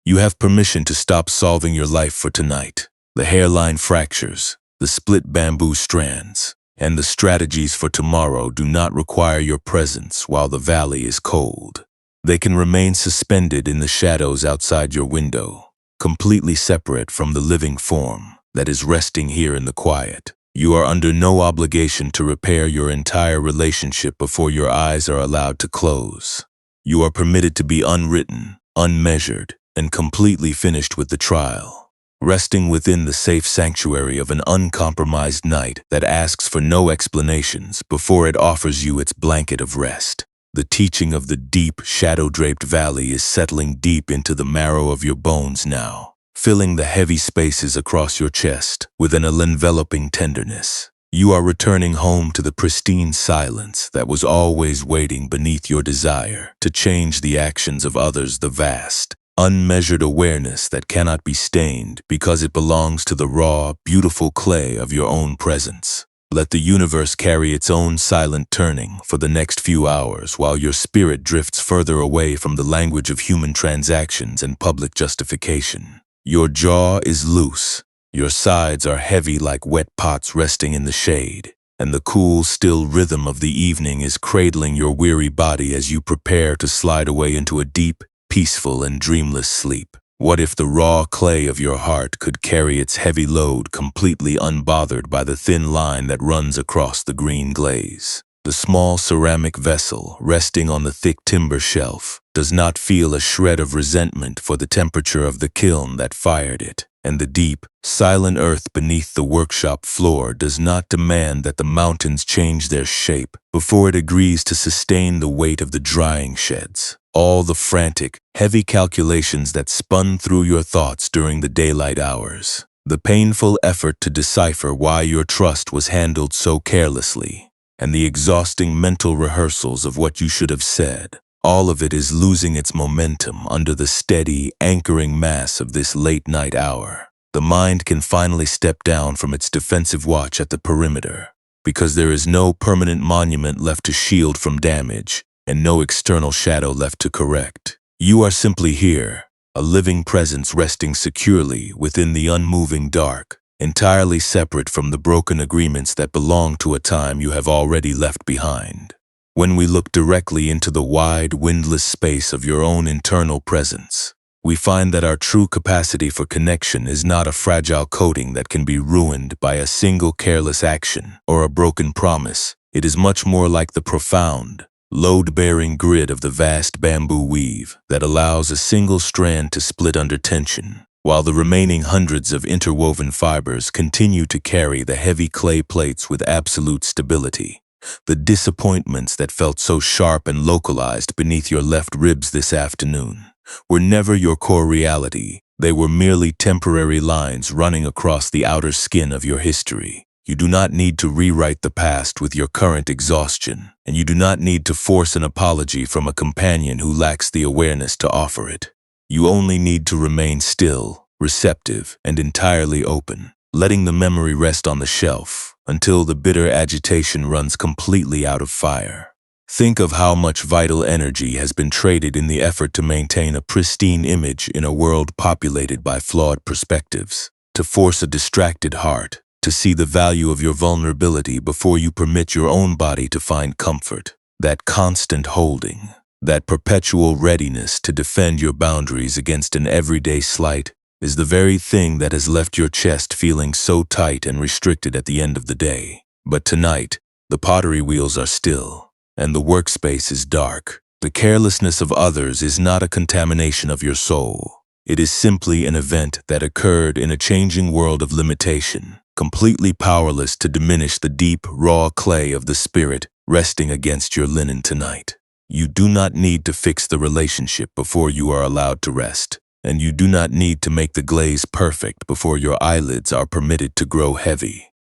Speaker 1: You have permission to stop solving your life for tonight. The hairline fractures, the split bamboo strands, and the strategies for tomorrow do not require your presence while the valley is cold. They can remain suspended in the shadows outside your window, completely separate from the living form that is resting here in the quiet. You are under no obligation to repair your entire relationship before your eyes are allowed to close. You are permitted to be unwritten, unmeasured, and completely finished with the trial, resting within the safe sanctuary of an uncompromised night that asks for no explanations before it offers you its blanket of rest. The teaching of the deep, shadow-draped valley is settling deep into the marrow of your bones now, filling the heavy spaces across your chest with an enveloping tenderness. You are returning home to the pristine silence that was always waiting beneath your desire to change the actions of others, the vast, unmeasured awareness that cannot be stained because it belongs to the raw, beautiful clay of your own presence. Let the universe carry its own silent turning for the next few hours while your spirit drifts further away from the language of human transactions and public justification. Your jaw is loose, your sides are heavy like wet pots resting in the shade, and the cool, still rhythm of the evening is cradling your weary body as you prepare to slide away into a deep, peaceful, and dreamless sleep. What if the raw clay of your heart could carry its heavy load completely unbothered by the thin line that runs across the green glaze? The small ceramic vessel resting on the thick timber shelf does not feel a shred of resentment for the temperature of the kiln that fired it, and the deep, silent earth beneath the workshop floor does not demand that the mountains change their shape before it agrees to sustain the weight of the drying sheds. All the frantic, heavy calculations that spun through your thoughts during the daylight hours, the painful effort to decipher why your trust was handled so carelessly, and the exhausting mental rehearsals of what you should have said, all of it is losing its momentum under the steady, anchoring mass of this late-night hour. The mind can finally step down from its defensive watch at the perimeter, because there is no permanent monument left to shield from damage, and no external shadow left to correct. You are simply here, a living presence resting securely within the unmoving dark, entirely separate from the broken agreements that belong to a time you have already left behind. When we look directly into the wide, windless space of your own internal presence, we find that our true capacity for connection is not a fragile coating that can be ruined by a single careless action or a broken promise. It is much more like the profound, load-bearing grid of the vast bamboo weave that allows a single strand to split under tension, while the remaining hundreds of interwoven fibers continue to carry the heavy clay plates with absolute stability. The disappointments that felt so sharp and localized beneath your left ribs this afternoon were never your core reality. They were merely temporary lines running across the outer skin of your history. You do not need to rewrite the past with your current exhaustion, and you do not need to force an apology from a companion who lacks the awareness to offer it. You only need to remain still, receptive, and entirely open, letting the memory rest on the shelf until the bitter agitation runs completely out of fire. Think of how much vital energy has been traded in the effort to maintain a pristine image in a world populated by flawed perspectives, to force a distracted heart, to see the value of your vulnerability before you permit your own body to find comfort. That constant holding, that perpetual readiness to defend your boundaries against an everyday slight, is the very thing that has left your chest feeling so tight and restricted at the end of the day. But tonight, the pottery wheels are still, and the workspace is dark. The carelessness of others is not a contamination of your soul. It is simply an event that occurred in a changing world of limitation, completely powerless to diminish the deep, raw clay of the spirit resting against your linen tonight. You do not need to fix the relationship before you are allowed to rest, and you do not need to make the glaze perfect before your eyelids are permitted to grow heavy.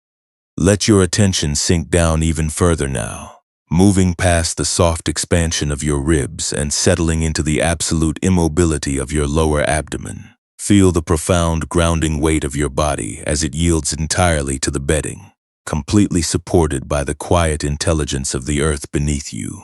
Speaker 1: Let your attention sink down even further now, moving past the soft expansion of your ribs and settling into the absolute immobility of your lower abdomen. Feel the profound grounding weight of your body as it yields entirely to the bedding, completely supported by the quiet intelligence of the earth beneath you.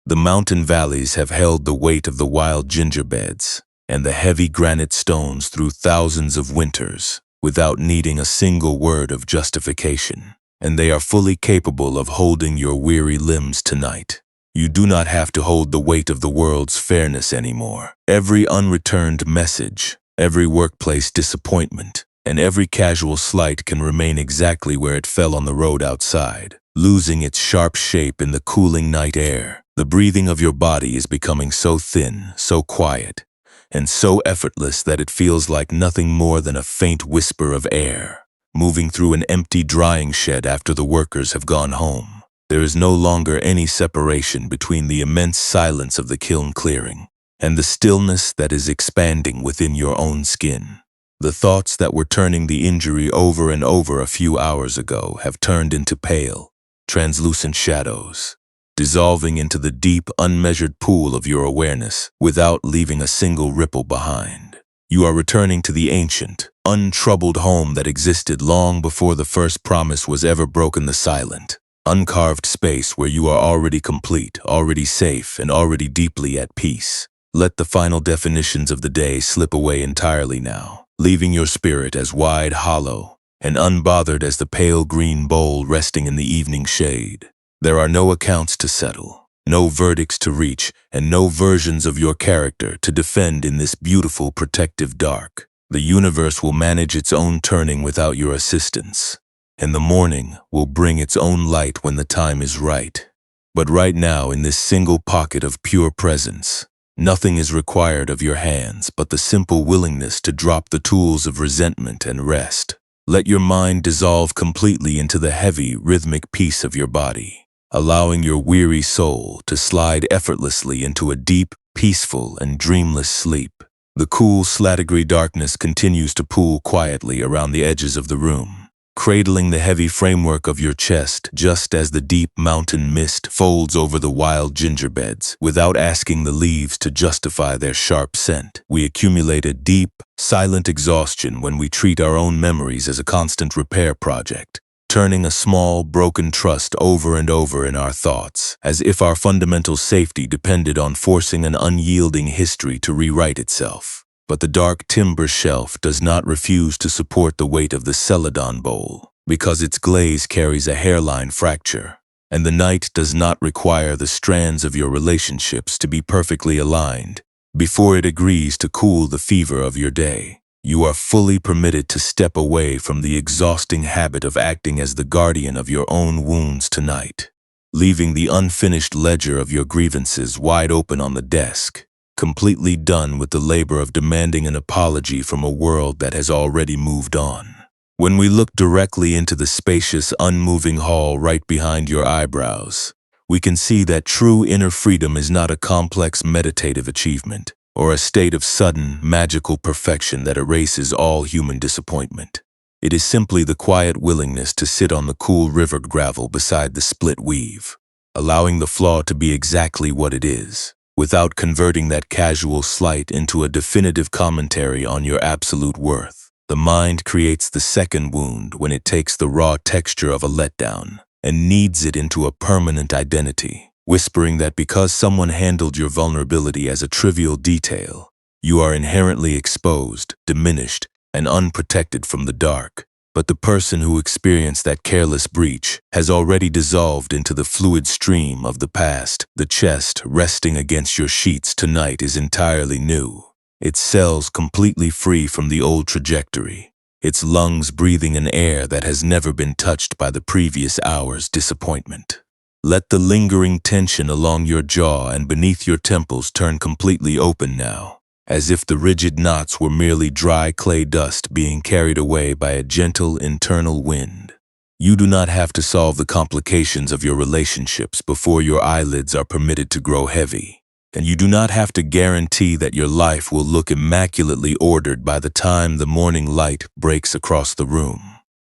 Speaker 1: The mountain valleys have held the weight of the wild ginger beds and the heavy granite stones through thousands of winters without needing a single word of justification, and they are fully capable of holding your weary limbs tonight. You do not have to hold the weight of the world's fairness anymore. Every unreturned message, every workplace disappointment, and every casual slight can remain exactly where it fell on the road outside, losing its sharp shape in the cooling night air. The breathing of your body is becoming so thin, so quiet, and so effortless that it feels like nothing more than a faint whisper of air, moving through an empty drying shed after the workers have gone home. There is no longer any separation between the immense silence of the kiln clearing and the stillness that is expanding within your own skin. The thoughts that were turning the injury over and over a few hours ago have turned into pale, translucent shadows, dissolving into the deep, unmeasured pool of your awareness without leaving a single ripple behind. You are returning to the ancient, untroubled home that existed long before the first promise was ever broken, the silent, uncarved space where you are already complete, already safe, and already deeply at peace. Let the final definitions of the day slip away entirely now, leaving your spirit as wide, hollow, and unbothered as the pale green bowl resting in the evening shade. There are no accounts to settle, no verdicts to reach, and no versions of your character to defend in this beautiful, protective dark. The universe will manage its own turning without your assistance, and the morning will bring its own light when the time is right. But right now, in this single pocket of pure presence, nothing is required of your hands but the simple willingness to drop the tools of resentment and rest. Let your mind dissolve completely into the heavy, rhythmic peace of your body, allowing your weary soul to slide effortlessly into a deep, peaceful, and dreamless sleep. The cool, slat-degree darkness continues to pool quietly around the edges of the room, cradling the heavy framework of your chest just as the deep mountain mist folds over the wild ginger beds without asking the leaves to justify their sharp scent. We accumulate a deep, silent exhaustion when we treat our own memories as a constant repair project, turning a small, broken trust over and over in our thoughts, as if our fundamental safety depended on forcing an unyielding history to rewrite itself. But the dark timber shelf does not refuse to support the weight of the celadon bowl, because its glaze carries a hairline fracture, and the night does not require the strands of your relationships to be perfectly aligned before it agrees to cool the fever of your day. You are fully permitted to step away from the exhausting habit of acting as the guardian of your own wounds tonight, leaving the unfinished ledger of your grievances wide open on the desk. completely done with the labor of demanding an apology from a world that has already moved on. When we look directly into the spacious, unmoving hall right behind your eyebrows, we can see that true inner freedom is not a complex meditative achievement or a state of sudden, magical perfection that erases all human disappointment. It is simply the quiet willingness to sit on the cool river gravel beside the split weave, allowing the flaw to be exactly what it is, without converting that casual slight into a definitive commentary on your absolute worth. The mind creates the second wound when it takes the raw texture of a letdown and kneads it into a permanent identity, whispering that because someone handled your vulnerability as a trivial detail, you are inherently exposed, diminished, and unprotected from the dark. But the person who experienced that careless breach has already dissolved into the fluid stream of the past. The chest resting against your sheets tonight is entirely new, its cells completely free from the old trajectory, its lungs breathing an air that has never been touched by the previous hour's disappointment. Let the lingering tension along your jaw and beneath your temples turn completely open now, as if the rigid knots were merely dry clay dust being carried away by a gentle internal wind. You do not have to solve the complications of your relationships before your eyelids are permitted to grow heavy, and you do not have to guarantee that your life will look immaculately ordered by the time the morning light breaks across the room.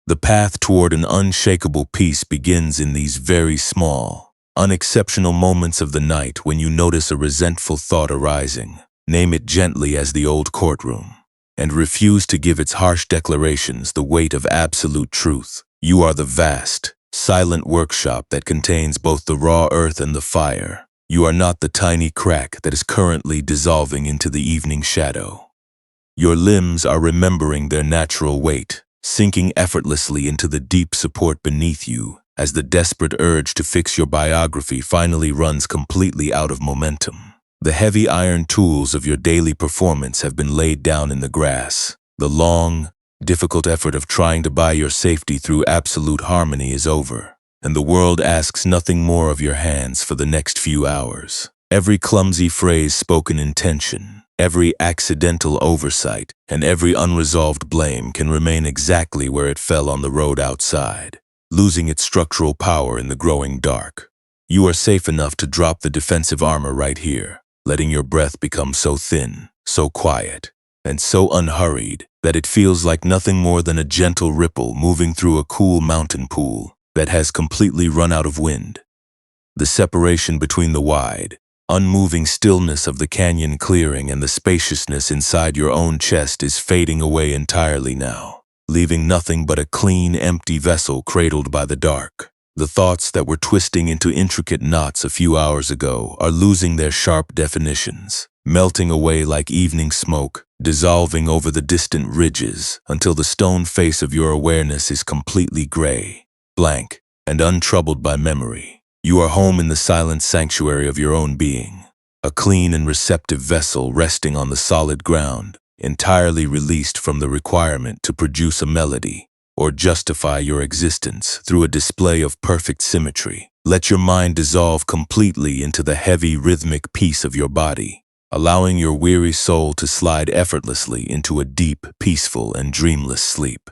Speaker 1: The path toward an unshakable peace begins in these very small, unexceptional moments of the night when you notice a resentful thought arising. Name it gently as the old courtroom, and refuse to give its harsh declarations the weight of absolute truth. You are the vast, silent workshop that contains both the raw earth and the fire. You are not the tiny crack that is currently dissolving into the evening shadow. Your limbs are remembering their natural weight, sinking effortlessly into the deep support beneath you as the desperate urge to fix your biography finally runs completely out of momentum. The heavy iron tools of your daily performance have been laid down in the grass. The long, difficult effort of trying to buy your safety through absolute harmony is over, and the world asks nothing more of your hands for the next few hours. Every clumsy phrase spoken in tension, every accidental oversight, and every unresolved blame can remain exactly where it fell on the road outside, losing its structural power in the growing dark. You are safe enough to drop the defensive armor right here, letting your breath become so thin, so quiet, and so unhurried that it feels like nothing more than a gentle ripple moving through a cool mountain pool that has completely run out of wind. The separation between the wide, unmoving stillness of the canyon clearing and the spaciousness inside your own chest is fading away entirely now, leaving nothing but a clean, empty vessel cradled by the dark. The thoughts that were twisting into intricate knots a few hours ago are losing their sharp definitions, melting away like evening smoke, dissolving over the distant ridges until the stone face of your awareness is completely gray, blank, and untroubled by memory. You are home in the silent sanctuary of your own being, a clean and receptive vessel resting on the solid ground, entirely released from the requirement to produce a melody or justify your existence through a display of perfect symmetry. Let your mind dissolve completely into the heavy rhythmic peace of your body, allowing your weary soul to slide effortlessly into a deep, peaceful, and dreamless sleep.